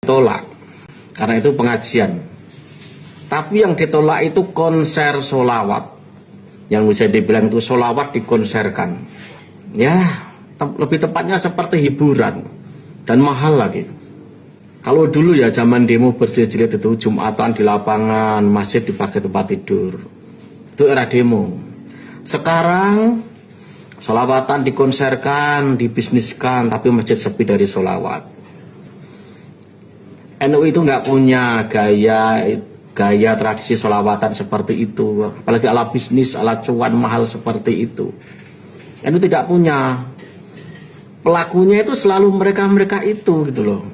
Tolak karena itu pengajian, tapi yang ditolak itu konser solawat, yang bisa dibilang itu solawat dikonserkan, ya lebih tepatnya seperti hiburan dan mahal lagi. Kalau dulu ya zaman demo berjilid-jilid itu Jumatan di lapangan, masjid dipakai tempat tidur, itu era demo. Sekarang solawatan dikonserkan, dibisniskan, tapi masjid sepi dari solawat. NU itu nggak punya gaya tradisi solawatan seperti itu, apalagi ala bisnis, ala cuan mahal seperti itu. NU tidak punya. Pelakunya itu selalu mereka itu gitu loh.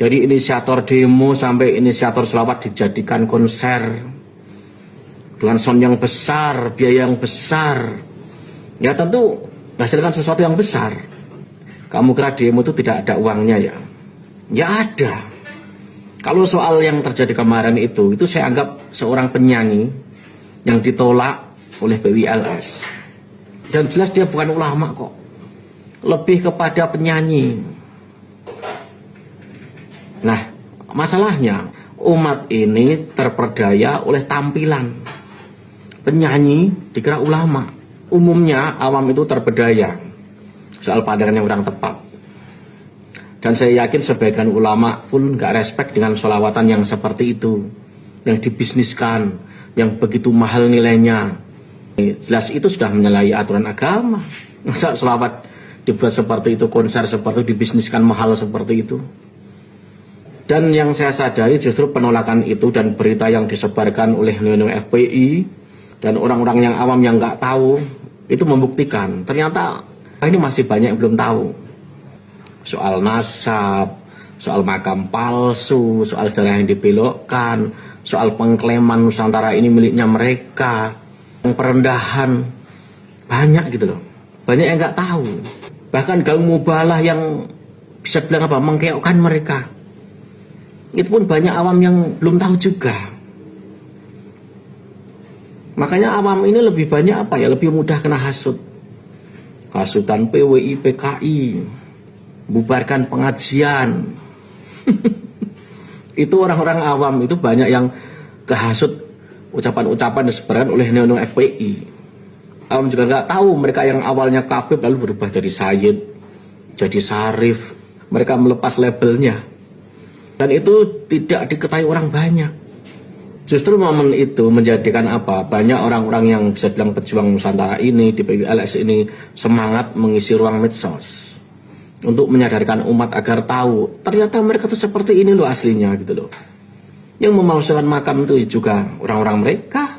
Jadi inisiator demo sampai inisiator solawat dijadikan konser dengan sound yang besar, biaya yang besar. Ya tentu menghasilkan sesuatu yang besar. Kamu kira demo itu tidak ada uangnya ya? Ya ada. Kalau soal yang terjadi kemarin itu saya anggap seorang penyanyi yang ditolak oleh BWLS. Dan jelas dia bukan ulama kok. Lebih kepada penyanyi. Nah, masalahnya umat ini terperdaya oleh tampilan. Penyanyi dikira ulama. Umumnya awam itu terpedaya soal pandangan yang kurang tepat. Dan saya yakin sebagian ulama pun nggak respect dengan sholawatan yang seperti itu, yang dibisniskan, yang begitu mahal nilainya. Jelas itu sudah menyalahi aturan agama. Masa sholawat dibuat seperti itu, konser seperti itu, dibisniskan mahal seperti itu. Dan yang saya sadari justru penolakan itu dan berita yang disebarkan oleh FPI dan orang-orang yang awam yang nggak tahu itu membuktikan ternyata ini masih banyak yang belum tahu. Soal nasab, soal makam palsu, soal sejarah yang dibelokkan, soal pengklaiman Nusantara ini miliknya mereka, yang perendahan, banyak gitu loh. Banyak yang nggak tahu. Bahkan gaung mubalah yang bisa bilang apa, mengkeokkan mereka. Itu pun banyak awam yang belum tahu juga. Makanya awam ini lebih banyak apa ya, lebih mudah kena hasut. Hasutan PWI, PKI, bubarkan pengajian. Itu orang-orang awam itu banyak yang kehasut ucapan-ucapan disebutkan oleh Neo FPI. Awam juga nggak tahu mereka yang awalnya Kabib lalu berubah jadi Sayyid, jadi Sarif. Mereka melepas labelnya. Dan itu tidak diketahui orang banyak. Justru momen itu menjadikan apa? Banyak orang-orang yang bisa bilang pejuang Nusantara ini di BWLS ini semangat mengisi ruang medsos untuk menyadarkan umat agar tahu ternyata mereka tuh seperti ini loh aslinya gitu loh. Yang memalsukan makam itu juga orang-orang mereka.